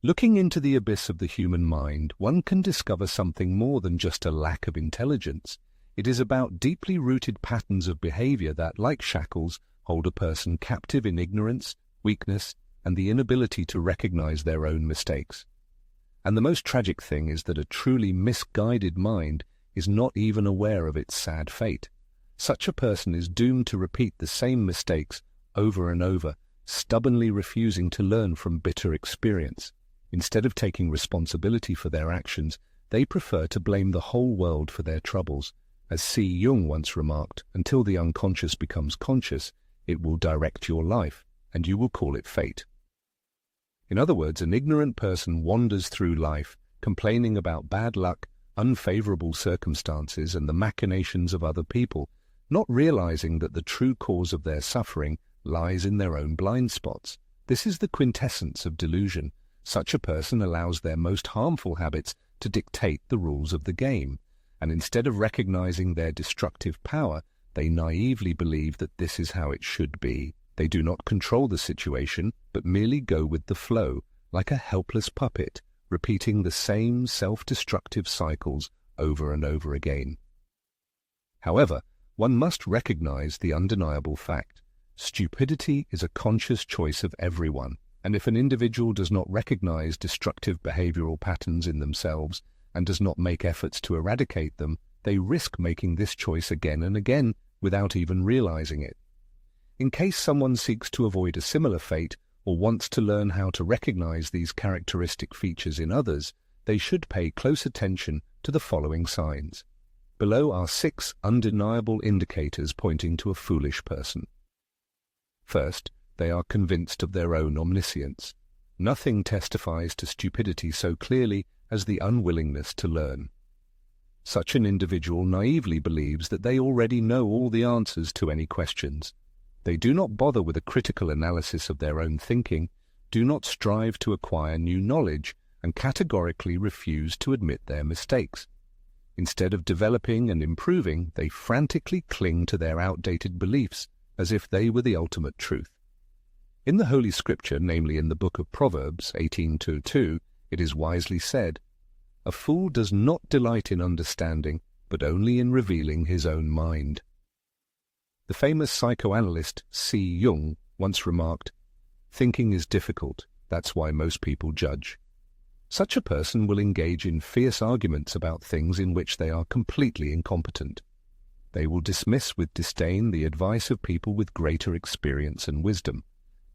Looking into the abyss of the human mind, one can discover something more than just a lack of intelligence. It is about deeply rooted patterns of behavior that, like shackles, hold a person captive in ignorance, weakness, and the inability to recognize their own mistakes. And the most tragic thing is that a truly misguided mind is not even aware of its sad fate. Such a person is doomed to repeat the same mistakes over and over, stubbornly refusing to learn from bitter experience. Instead of taking responsibility for their actions, they prefer to blame the whole world for their troubles. As Jung once remarked, until the unconscious becomes conscious, it will direct your life, and you will call it fate. In other words, an ignorant person wanders through life, complaining about bad luck, unfavorable circumstances, and the machinations of other people, not realizing that the true cause of their suffering lies in their own blind spots. This is the quintessence of delusion. Such a person allows their most harmful habits to dictate the rules of the game, and instead of recognizing their destructive power, they naively believe that this is how it should be. They do not control the situation, but merely go with the flow, like a helpless puppet, repeating the same self-destructive cycles over and over again. However, one must recognize the undeniable fact. Stupidity is a conscious choice of everyone, and if an individual does not recognize destructive behavioral patterns in themselves and does not make efforts to eradicate them, they risk making this choice again and again without even realizing it. In case someone seeks to avoid a similar fate or wants to learn how to recognize these characteristic features in others, they should pay close attention to the following signs. Below are 6 undeniable indicators pointing to a foolish person. First, they are convinced of their own omniscience. Nothing testifies to stupidity so clearly as the unwillingness to learn. Such an individual naively believes that they already know all the answers to any questions. They do not bother with a critical analysis of their own thinking, do not strive to acquire new knowledge, and categorically refuse to admit their mistakes. Instead of developing and improving, they frantically cling to their outdated beliefs as if they were the ultimate truth. In the Holy Scripture, namely in the book of Proverbs 18:2, it is wisely said, "A fool does not delight in understanding, but only in revealing his own mind." The famous psychoanalyst Jung once remarked, "Thinking is difficult, that's why most people judge." Such a person will engage in fierce arguments about things in which they are completely incompetent. They will dismiss with disdain the advice of people with greater experience and wisdom.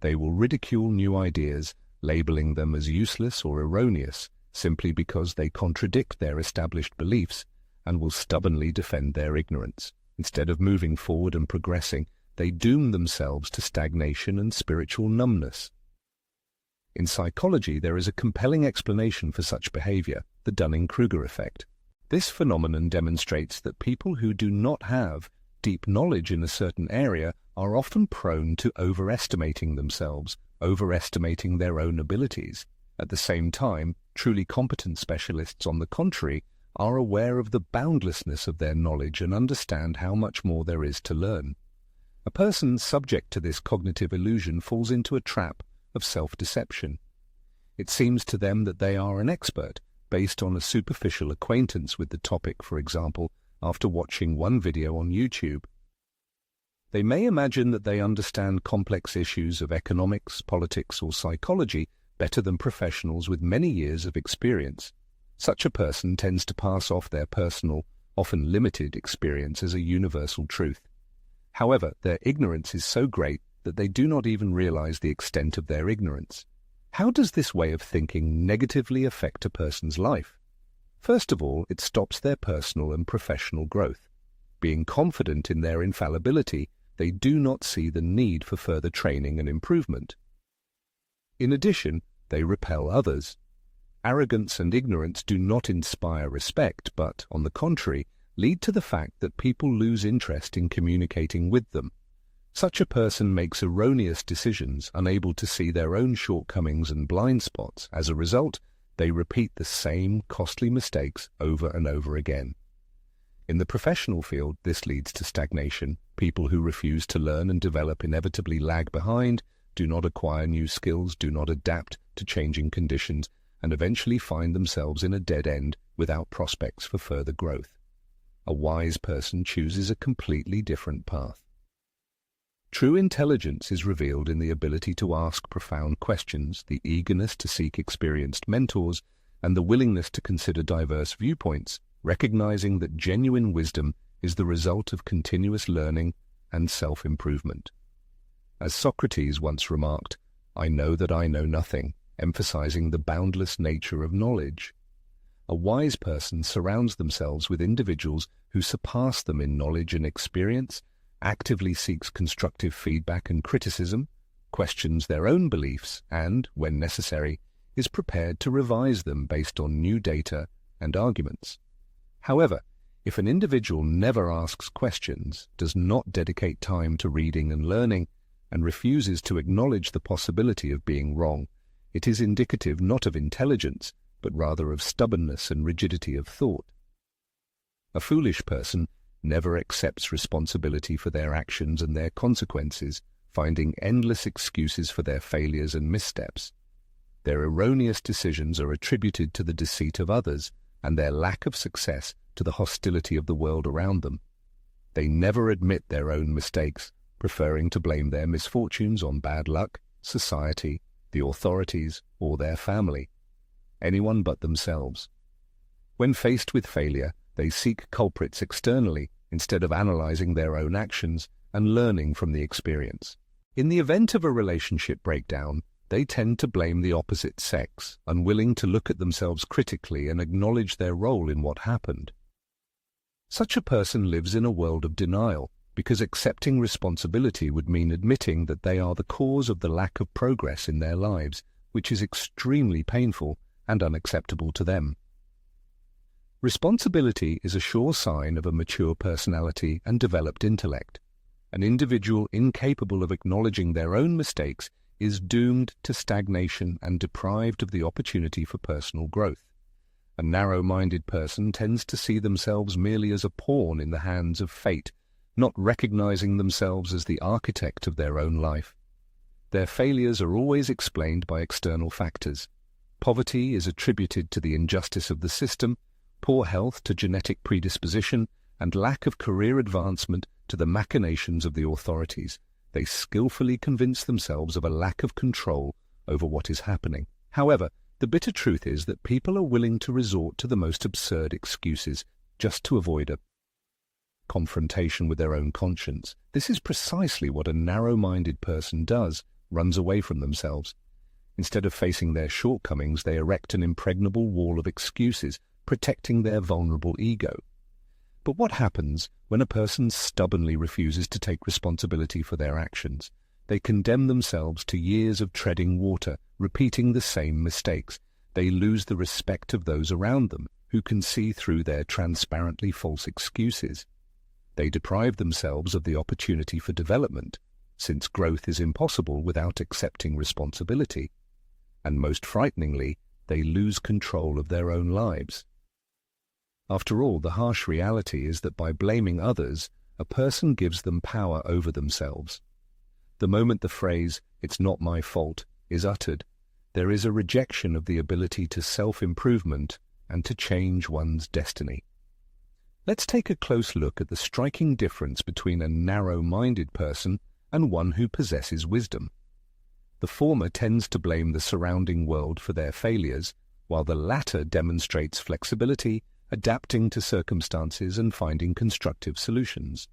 They will ridicule new ideas, labeling them as useless or erroneous, simply because they contradict their established beliefs, and will stubbornly defend their ignorance. Instead of moving forward and progressing, they doom themselves to stagnation and spiritual numbness. In psychology, there is a compelling explanation for such behavior, the Dunning-Kruger effect. This phenomenon demonstrates that people who do not have deep knowledge in a certain area are often prone to overestimating themselves, overestimating their own abilities. At the same time, truly competent specialists, on the contrary, are aware of the boundlessness of their knowledge and understand how much more there is to learn. A person subject to this cognitive illusion falls into a trap of self-deception. It seems to them that they are an expert based on a superficial acquaintance with the topic, for example, after watching one video on YouTube. They may imagine that they understand complex issues of economics, politics, or psychology better than professionals with many years of experience. Such a person tends to pass off their personal, often limited experience as a universal truth. However, their ignorance is so great that they do not even realize the extent of their ignorance. How does this way of thinking negatively affect a person's life? First of all, it stops their personal and professional growth. Being confident in their infallibility, they do not see the need for further training and improvement. In addition, they repel others. Arrogance and ignorance do not inspire respect, but, on the contrary, lead to the fact that people lose interest in communicating with them. Such a person makes erroneous decisions, unable to see their own shortcomings and blind spots. As a result, they repeat the same costly mistakes over and over again. In the professional field, this leads to stagnation. People who refuse to learn and develop inevitably lag behind, do not acquire new skills, do not adapt to changing conditions, and eventually find themselves in a dead end without prospects for further growth. A wise person chooses a completely different path. True intelligence is revealed in the ability to ask profound questions, the eagerness to seek experienced mentors, and the willingness to consider diverse viewpoints, recognizing that genuine wisdom is the result of continuous learning and self-improvement. As Socrates once remarked, "I know that I know nothing," emphasizing the boundless nature of knowledge. A wise person surrounds themselves with individuals who surpass them in knowledge and experience, actively seeks constructive feedback and criticism, questions their own beliefs, and, when necessary, is prepared to revise them based on new data and arguments. However, if an individual never asks questions, does not dedicate time to reading and learning, and refuses to acknowledge the possibility of being wrong, it is indicative not of intelligence, but rather of stubbornness and rigidity of thought. A foolish person never accepts responsibility for their actions and their consequences, finding endless excuses for their failures and missteps. Their erroneous decisions are attributed to the deceit of others, and their lack of success to the hostility of the world around them. They never admit their own mistakes, preferring to blame their misfortunes on bad luck, society, the authorities, or their family. Anyone but themselves. When faced with failure, they seek culprits externally instead of analyzing their own actions and learning from the experience. In the event of a relationship breakdown, they tend to blame the opposite sex, unwilling to look at themselves critically and acknowledge their role in what happened. Such a person lives in a world of denial, because accepting responsibility would mean admitting that they are the cause of the lack of progress in their lives, which is extremely painful and unacceptable to them. Responsibility is a sure sign of a mature personality and developed intellect. An individual incapable of acknowledging their own mistakes is doomed to stagnation and deprived of the opportunity for personal growth. A narrow-minded person tends to see themselves merely as a pawn in the hands of fate, not recognizing themselves as the architect of their own life. Their failures are always explained by external factors. Poverty is attributed to the injustice of the system, poor health to genetic predisposition, and lack of career advancement to the machinations of the authorities. They skillfully convince themselves of a lack of control over what is happening. However, the bitter truth is that people are willing to resort to the most absurd excuses just to avoid a confrontation with their own conscience. This is precisely what a narrow-minded person does, runs away from themselves. Instead of facing their shortcomings, they erect an impregnable wall of excuses, protecting their vulnerable ego. But what happens when a person stubbornly refuses to take responsibility for their actions? They condemn themselves to years of treading water, repeating the same mistakes. They lose the respect of those around them, who can see through their transparently false excuses. They deprive themselves of the opportunity for development, since growth is impossible without accepting responsibility. And most frighteningly, they lose control of their own lives. After all, the harsh reality is that by blaming others, a person gives them power over themselves. The moment the phrase, "it's not my fault," is uttered, there is a rejection of the ability to self-improvement and to change one's destiny. Let's take a close look at the striking difference between a narrow-minded person and one who possesses wisdom. The former tends to blame the surrounding world for their failures, while the latter demonstrates flexibility, adapting to circumstances and finding constructive solutions.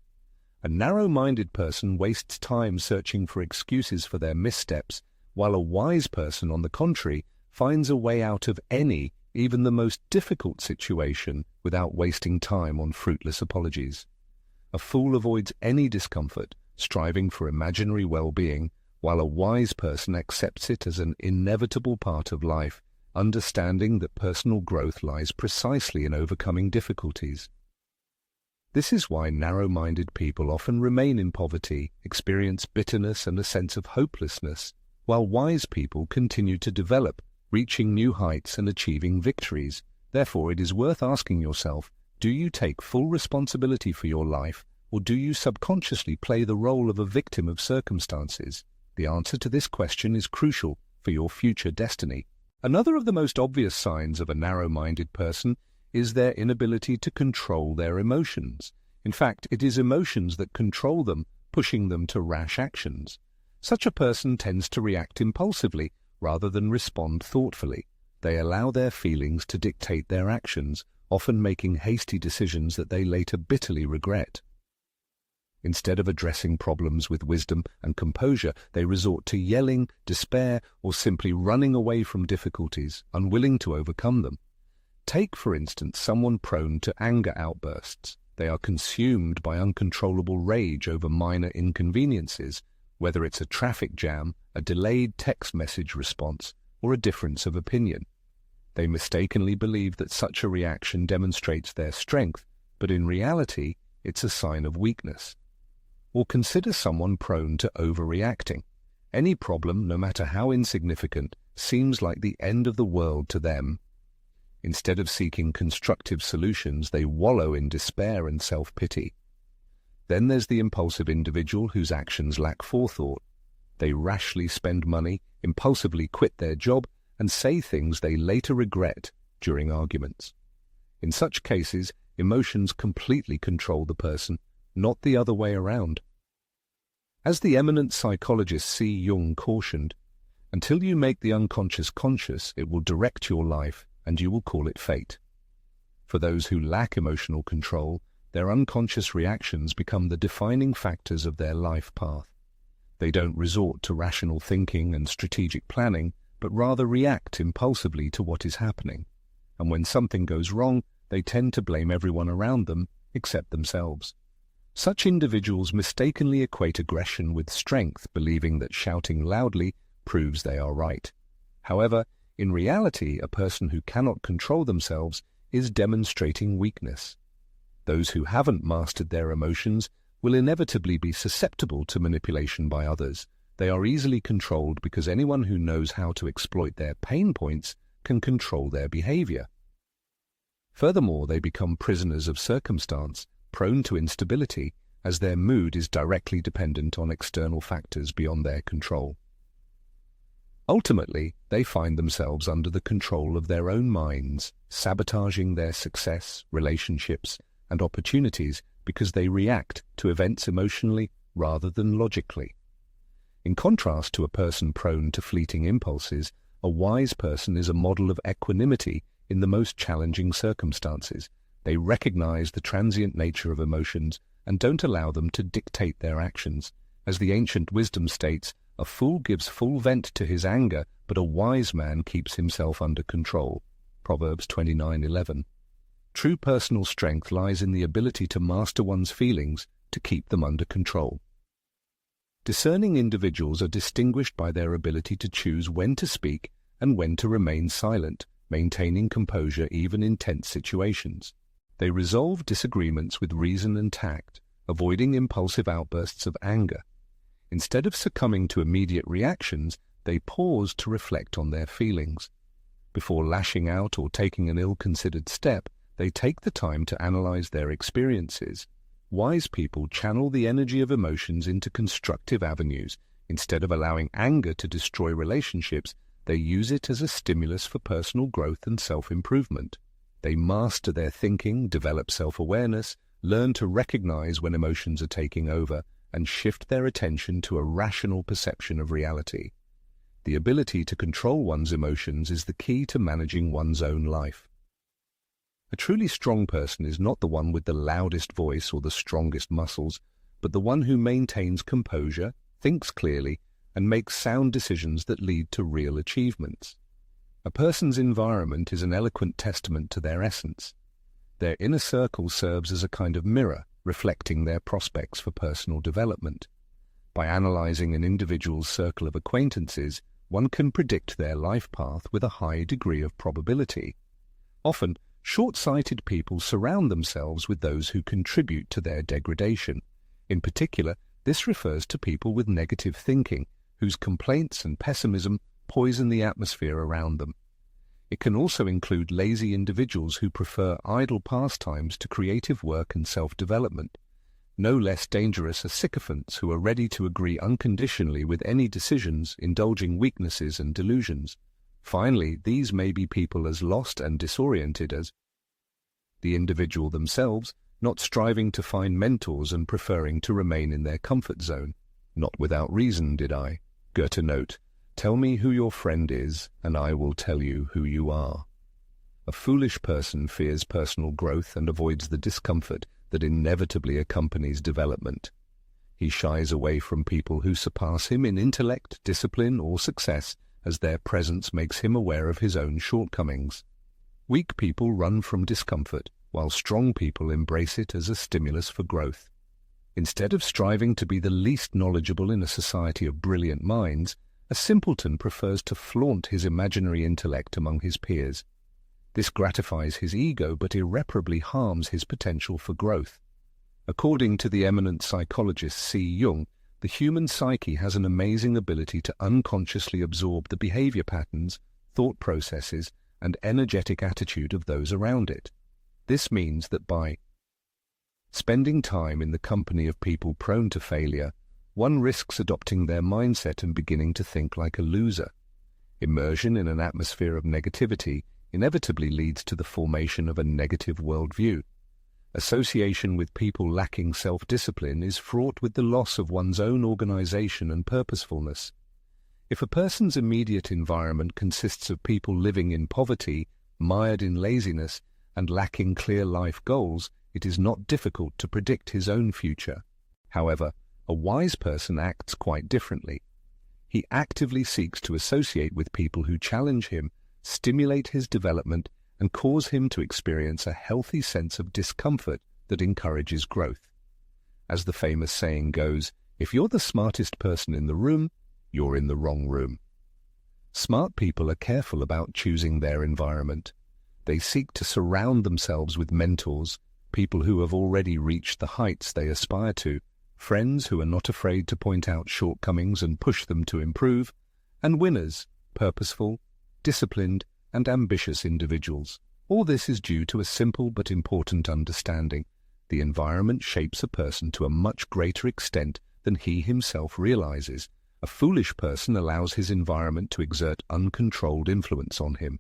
A narrow-minded person wastes time searching for excuses for their missteps, while a wise person, on the contrary, finds a way out of any, even the most difficult situation without wasting time on fruitless apologies. A fool avoids any discomfort, striving for imaginary well-being, while a wise person accepts it as an inevitable part of life, understanding that personal growth lies precisely in overcoming difficulties. This is why narrow-minded people often remain in poverty, experience bitterness and a sense of hopelessness, while wise people continue to develop, reaching new heights and achieving victories. Therefore, it is worth asking yourself, do you take full responsibility for your life, or do you subconsciously play the role of a victim of circumstances? The answer to this question is crucial for your future destiny. Another of the most obvious signs of a narrow-minded person is their inability to control their emotions. In fact, it is emotions that control them, pushing them to rash actions. Such a person tends to react impulsively rather than respond thoughtfully. They allow their feelings to dictate their actions, often making hasty decisions that they later bitterly regret. Instead of addressing problems with wisdom and composure, they resort to yelling, despair, or simply running away from difficulties, unwilling to overcome them. Take, for instance, someone prone to anger outbursts. They are consumed by uncontrollable rage over minor inconveniences, whether it's a traffic jam, a delayed text message response, or a difference of opinion. They mistakenly believe that such a reaction demonstrates their strength, but in reality, it's a sign of weakness. Or consider someone prone to overreacting. Any problem, no matter how insignificant, seems like the end of the world to them. Instead of seeking constructive solutions, they wallow in despair and self-pity. Then there's the impulsive individual whose actions lack forethought. They rashly spend money, impulsively quit their job, and say things they later regret during arguments. In such cases, emotions completely control the person, not the other way around. As the eminent psychologist Jung cautioned, until you make the unconscious conscious, it will direct your life and you will call it fate. For those who lack emotional control, their unconscious reactions become the defining factors of their life path. They don't resort to rational thinking and strategic planning, but rather react impulsively to what is happening. And when something goes wrong, they tend to blame everyone around them except themselves. Such individuals mistakenly equate aggression with strength, believing that shouting loudly proves they are right. However, in reality, a person who cannot control themselves is demonstrating weakness. Those who haven't mastered their emotions will inevitably be susceptible to manipulation by others. They are easily controlled because anyone who knows how to exploit their pain points can control their behavior. Furthermore, they become prisoners of circumstance, prone to instability, as their mood is directly dependent on external factors beyond their control. Ultimately, they find themselves under the control of their own minds, sabotaging their success, relationships, and opportunities because they react to events emotionally rather than logically. In contrast to a person prone to fleeting impulses, a wise person is a model of equanimity in the most challenging circumstances. They recognize the transient nature of emotions and don't allow them to dictate their actions. As the ancient wisdom states, a fool gives full vent to his anger, but a wise man keeps himself under control. Proverbs 29:11. True personal strength lies in the ability to master one's feelings, to keep them under control. Discerning individuals are distinguished by their ability to choose when to speak and when to remain silent, maintaining composure even in tense situations. They resolve disagreements with reason and tact, avoiding impulsive outbursts of anger. Instead of succumbing to immediate reactions, they pause to reflect on their feelings. Before lashing out or taking an ill-considered step, they take the time to analyze their experiences. Wise people channel the energy of emotions into constructive avenues. Instead of allowing anger to destroy relationships, they use it as a stimulus for personal growth and self-improvement. They master their thinking, develop self-awareness, learn to recognize when emotions are taking over, and shift their attention to a rational perception of reality. The ability to control one's emotions is the key to managing one's own life. A truly strong person is not the one with the loudest voice or the strongest muscles, but the one who maintains composure, thinks clearly, and makes sound decisions that lead to real achievements. A person's environment is an eloquent testament to their essence. Their inner circle serves as a kind of mirror, reflecting their prospects for personal development. By analyzing an individual's circle of acquaintances, one can predict their life path with a high degree of probability. Often, short-sighted people surround themselves with those who contribute to their degradation. In particular, this refers to people with negative thinking, whose complaints and pessimism poison the atmosphere around them. It can also include lazy individuals who prefer idle pastimes to creative work and self-development. No less dangerous are sycophants who are ready to agree unconditionally with any decisions, indulging weaknesses and delusions. Finally, these may be people as lost and disoriented as the individual themselves, not striving to find mentors and preferring to remain in their comfort zone. Not without reason did I. Goethe note, "Tell me who your friend is, and I will tell you who you are." A foolish person fears personal growth and avoids the discomfort that inevitably accompanies development. He shies away from people who surpass him in intellect, discipline, or success, as their presence makes him aware of his own shortcomings. Weak people run from discomfort, while strong people embrace it as a stimulus for growth. Instead of striving to be the least knowledgeable in a society of brilliant minds, a simpleton prefers to flaunt his imaginary intellect among his peers. This gratifies his ego but irreparably harms his potential for growth. According to the eminent psychologist Jung, the human psyche has an amazing ability to unconsciously absorb the behavior patterns, thought processes, and energetic attitude of those around it. This means that by spending time in the company of people prone to failure, one risks adopting their mindset and beginning to think like a loser. Immersion in an atmosphere of negativity inevitably leads to the formation of a negative worldview. Association with people lacking self-discipline is fraught with the loss of one's own organization and purposefulness. If a person's immediate environment consists of people living in poverty, mired in laziness, and lacking clear life goals, it is not difficult to predict his own future. However, a wise person acts quite differently. He actively seeks to associate with people who challenge him, stimulate his development, and cause him to experience a healthy sense of discomfort that encourages growth. As the famous saying goes, if you're the smartest person in the room, you're in the wrong room. Smart people are careful about choosing their environment. They seek to surround themselves with mentors, people who have already reached the heights they aspire to, friends who are not afraid to point out shortcomings and push them to improve, and winners, purposeful, disciplined, and ambitious individuals. All this is due to a simple but important understanding. The environment shapes a person to a much greater extent than he himself realizes. A foolish person allows his environment to exert uncontrolled influence on him.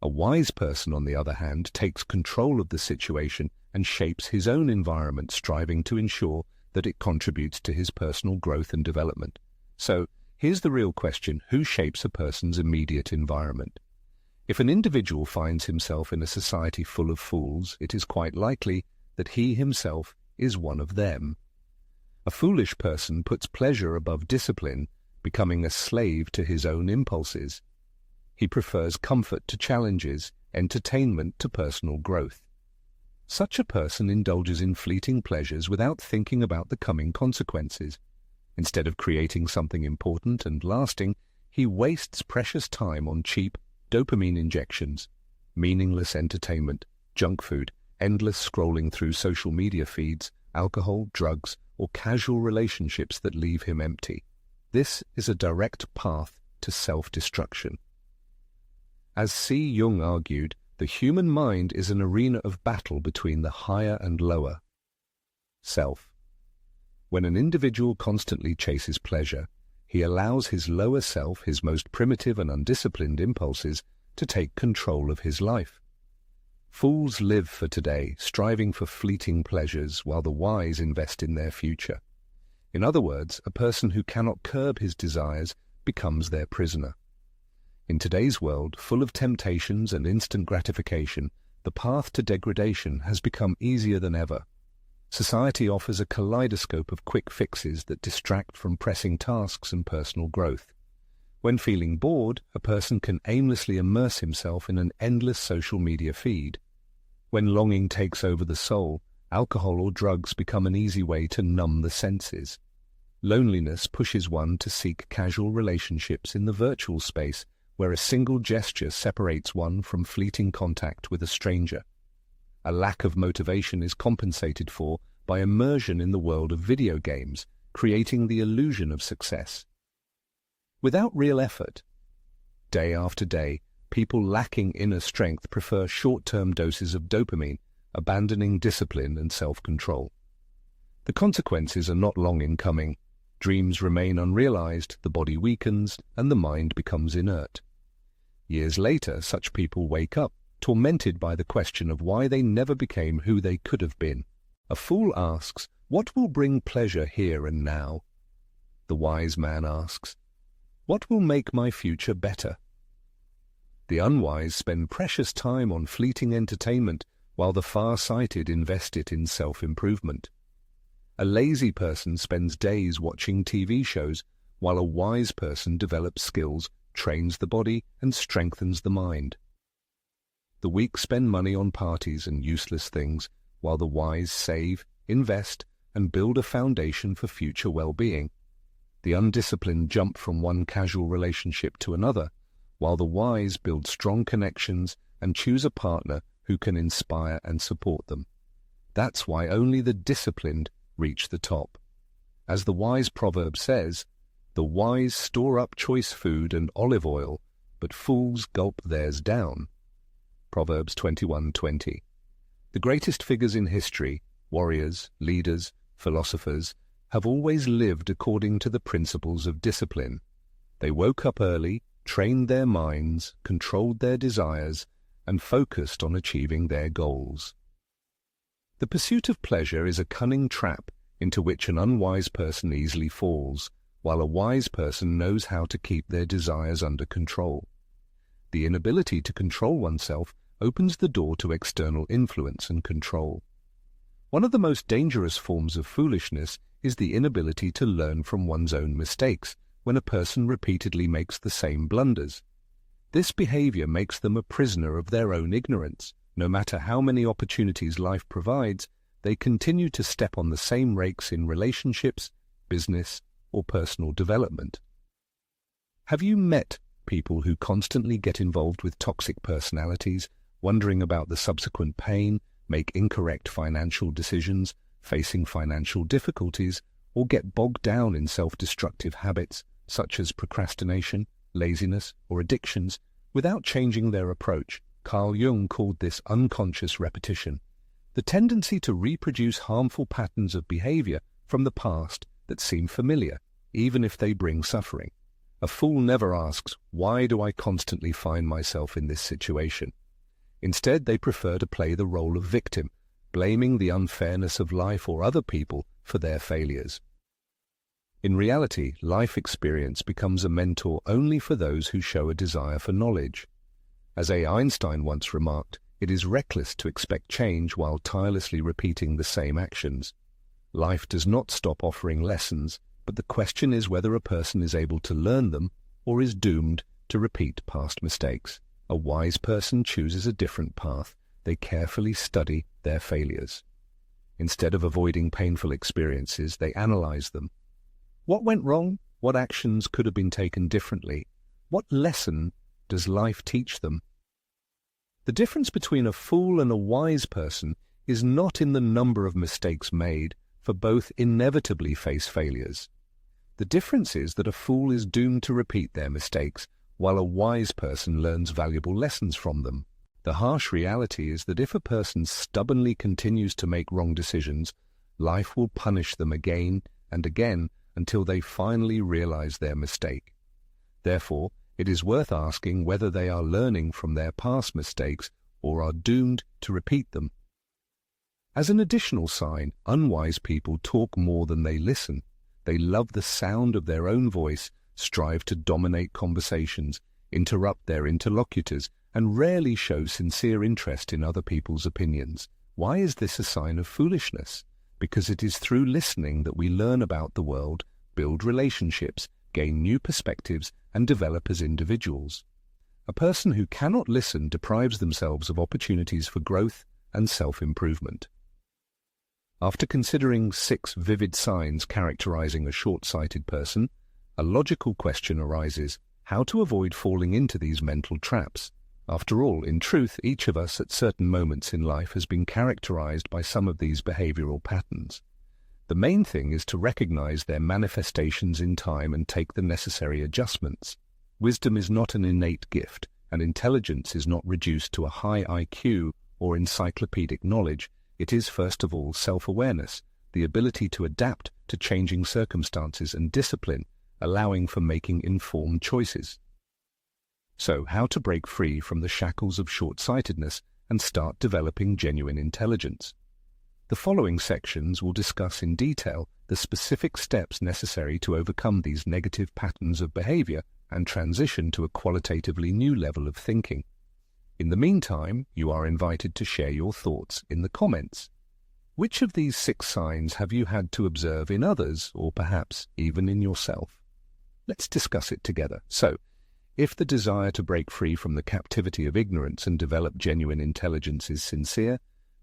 A wise person, on the other hand, takes control of the situation and shapes his own environment, striving to ensure that it contributes to his personal growth and development. So, here's the real question: who shapes a person's immediate environment? If an individual finds himself in a society full of fools, it is quite likely that he himself is one of them. A foolish person puts pleasure above discipline, becoming a slave to his own impulses. He prefers comfort to challenges, entertainment to personal growth. Such a person indulges in fleeting pleasures without thinking about the coming consequences. Instead of creating something important and lasting, he wastes precious time on cheap dopamine injections, meaningless entertainment, junk food, endless scrolling through social media feeds, alcohol, drugs, or casual relationships that leave him empty. This is a direct path to self-destruction. As Jung argued, the human mind is an arena of battle between the higher and lower self. When an individual constantly chases pleasure, he allows his lower self, his most primitive and undisciplined impulses, to take control of his life. Fools live for today, striving for fleeting pleasures, while the wise invest in their future. In other words, a person who cannot curb his desires becomes their prisoner. In today's world, full of temptations and instant gratification, the path to degradation has become easier than ever. Society offers a kaleidoscope of quick fixes that distract from pressing tasks and personal growth. When feeling bored, a person can aimlessly immerse himself in an endless social media feed. When longing takes over the soul, alcohol or drugs become an easy way to numb the senses. Loneliness pushes one to seek casual relationships in the virtual space, where a single gesture separates one from fleeting contact with a stranger. A lack of motivation is compensated for by immersion in the world of video games, creating the illusion of success. Without real effort, day after day, people lacking inner strength prefer short-term doses of dopamine, abandoning discipline and self-control. The consequences are not long in coming. Dreams remain unrealized, the body weakens, and the mind becomes inert. Years later, such people wake up, tormented by the question of why they never became who they could have been. A fool asks, "What will bring pleasure here and now?" The wise man asks, "What will make my future better?" The unwise spend precious time on fleeting entertainment, while the far-sighted invest it in self-improvement. A lazy person spends days watching TV shows, while a wise person develops skills, trains the body, and strengthens the mind. The weak spend money on parties and useless things, while the wise save, invest, and build a foundation for future well-being. The undisciplined jump from one casual relationship to another, while the wise build strong connections and choose a partner who can inspire and support them. That's why only the disciplined reach the top. As the wise proverb says, "The wise store up choice food and olive oil, but fools gulp theirs down." Proverbs 21:20. The greatest figures in history, warriors, leaders, philosophers, have always lived according to the principles of discipline. They woke up early, trained their minds, controlled their desires, and focused on achieving their goals. The pursuit of pleasure is a cunning trap into which an unwise person easily falls, while a wise person knows how to keep their desires under control. The inability to control oneself opens the door to external influence and control. One of the most dangerous forms of foolishness is the inability to learn from one's own mistakes when a person repeatedly makes the same blunders. This behavior makes them a prisoner of their own ignorance. No matter how many opportunities life provides, they continue to step on the same rakes in relationships, business, or personal development. Have you met people who constantly get involved with toxic personalities, wondering about the subsequent pain, make incorrect financial decisions, facing financial difficulties, or get bogged down in self-destructive habits such as procrastination, laziness, or addictions, without changing their approach? Carl Jung called this unconscious repetition, the tendency to reproduce harmful patterns of behavior from the past that seem familiar, even if they bring suffering. A fool never asks, "Why do I constantly find myself in this situation?" Instead, they prefer to play the role of victim, blaming the unfairness of life or other people for their failures. In reality, life experience becomes a mentor only for those who show a desire for knowledge. As A. Einstein once remarked, it is reckless to expect change while tirelessly repeating the same actions. Life does not stop offering lessons, but the question is whether a person is able to learn them or is doomed to repeat past mistakes. A wise person chooses a different path. They carefully study their failures. Instead of avoiding painful experiences, they analyze them. What went wrong? What actions could have been taken differently? What lesson does life teach them? The difference between a fool and a wise person is not in the number of mistakes made, for both inevitably face failures. The difference is that a fool is doomed to repeat their mistakes, while a wise person learns valuable lessons from them. The harsh reality is that if a person stubbornly continues to make wrong decisions, life will punish them again and again until they finally realize their mistake. Therefore, it is worth asking whether they are learning from their past mistakes or are doomed to repeat them. As an additional sign, unwise people talk more than they listen. They love the sound of their own voice, strive to dominate conversations, interrupt their interlocutors, and rarely show sincere interest in other people's opinions. Why is this a sign of foolishness? Because it is through listening that we learn about the world, build relationships, gain new perspectives, and develop as individuals. A person who cannot listen deprives themselves of opportunities for growth and self-improvement. After considering 6 vivid signs characterizing a short-sighted person, a logical question arises: how to avoid falling into these mental traps? After all, in truth, each of us at certain moments in life has been characterized by some of these behavioral patterns. The main thing is to recognize their manifestations in time and take the necessary adjustments. Wisdom is not an innate gift, and intelligence is not reduced to a high IQ or encyclopedic knowledge. It is, first of all, self-awareness, the ability to adapt to changing circumstances, and discipline, allowing for making informed choices. So, how to break free from the shackles of short-sightedness and start developing genuine intelligence. The following sections will discuss in detail the specific steps necessary to overcome these negative patterns of behavior and transition to a qualitatively new level of thinking. In the meantime, you are invited to share your thoughts in the comments. Which of these 6 signs have you had to observe in others, or perhaps even in yourself? Let's discuss it together. So, if the desire to break free from the captivity of ignorance and develop genuine intelligence is sincere,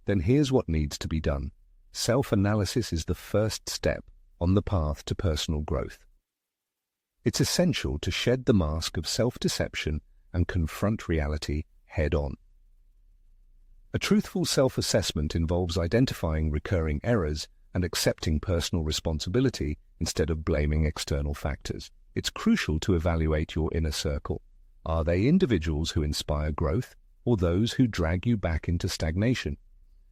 then here's what needs to be done. Self-analysis is the first step on the path to personal growth. It's essential to shed the mask of self-deception and confront reality head-on. A truthful self-assessment involves identifying recurring errors and accepting personal responsibility instead of blaming external factors. It's crucial to evaluate your inner circle. Are they individuals who inspire growth, or those who drag you back into stagnation?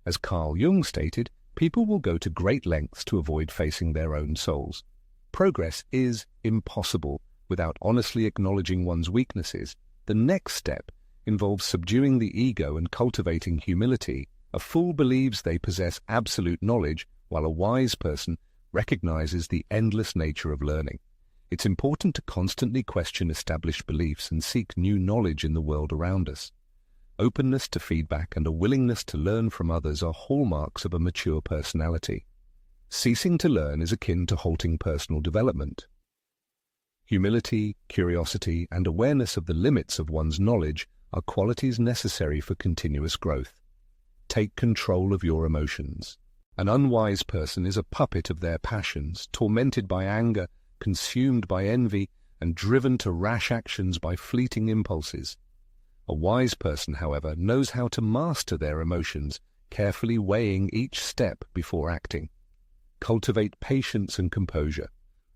As Carl Jung stated, people will go to great lengths to avoid facing their own souls. Progress is impossible without honestly acknowledging one's weaknesses. The next step involves subduing the ego and cultivating humility. A fool believes they possess absolute knowledge, while a wise person recognizes the endless nature of learning. It's important to constantly question established beliefs and seek new knowledge in the world around us. Openness to feedback and a willingness to learn from others are hallmarks of a mature personality. Ceasing to learn is akin to halting personal development. Humility, curiosity, and awareness of the limits of one's knowledge are qualities necessary for continuous growth. Take control of your emotions. An unwise person is a puppet of their passions, tormented by anger, consumed by envy, and driven to rash actions by fleeting impulses. A wise person, however, knows how to master their emotions, carefully weighing each step before acting. Cultivate patience and composure.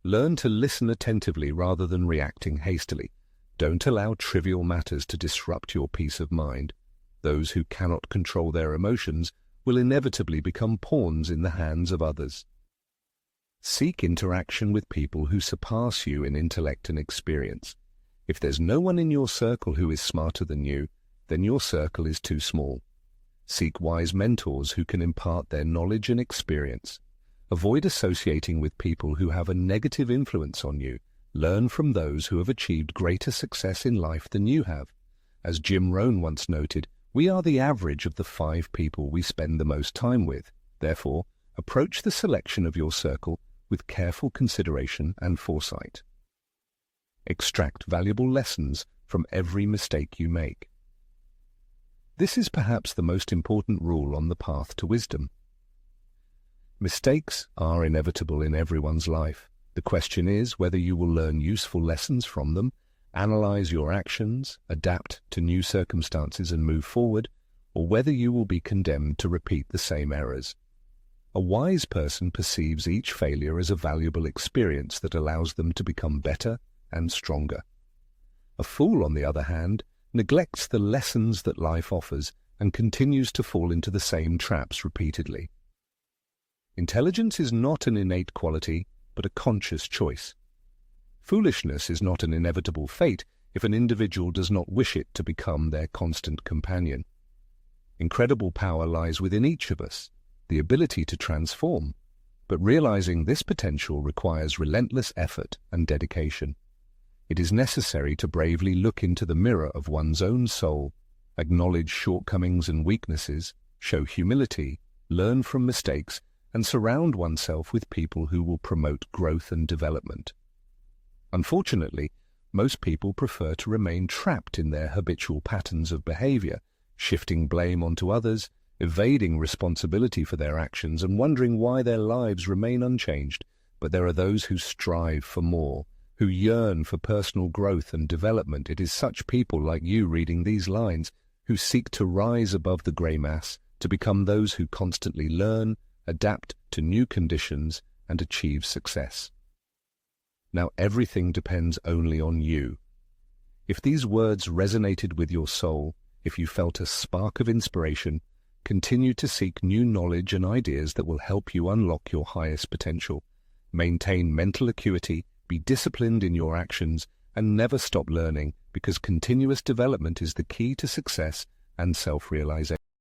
Learn to listen attentively rather than reacting hastily. Don't allow trivial matters to disrupt your peace of mind. Those who cannot control their emotions will inevitably become pawns in the hands of others. Seek interaction with people who surpass you in intellect and experience. If there's no one in your circle who is smarter than you, then your circle is too small. Seek wise mentors who can impart their knowledge and experience. Avoid associating with people who have a negative influence on you. Learn from those who have achieved greater success in life than you have. As Jim Rohn once noted, we are the average of the 5 people we spend the most time with. Therefore, approach the selection of your circle with careful consideration and foresight. Extract valuable lessons from every mistake you make. This is perhaps the most important rule on the path to wisdom. Mistakes are inevitable in everyone's life. The question is whether you will learn useful lessons from them, analyze your actions, adapt to new circumstances and move forward, or whether you will be condemned to repeat the same errors. A wise person perceives each failure as a valuable experience that allows them to become better and stronger. A fool, on the other hand, neglects the lessons that life offers and continues to fall into the same traps repeatedly. Intelligence is not an innate quality, but a conscious choice. Foolishness is not an inevitable fate if an individual does not wish it to become their constant companion. Incredible power lies within each of us, the ability to transform, but realizing this potential requires relentless effort and dedication. It is necessary to bravely look into the mirror of one's own soul, acknowledge shortcomings and weaknesses, show humility, learn from mistakes, and surround oneself with people who will promote growth and development. Unfortunately, most people prefer to remain trapped in their habitual patterns of behavior, shifting blame onto others, evading responsibility for their actions, and wondering why their lives remain unchanged. But there are those who strive for more, who yearn for personal growth and development. It is such people like you reading these lines who seek to rise above the grey mass, to become those who constantly learn, adapt to new conditions, and achieve success. Now everything depends only on you. If these words resonated with your soul, if you felt a spark of inspiration, continue to seek new knowledge and ideas that will help you unlock your highest potential. Maintain mental acuity, be disciplined in your actions, and never stop learning, because continuous development is the key to success and self-realization.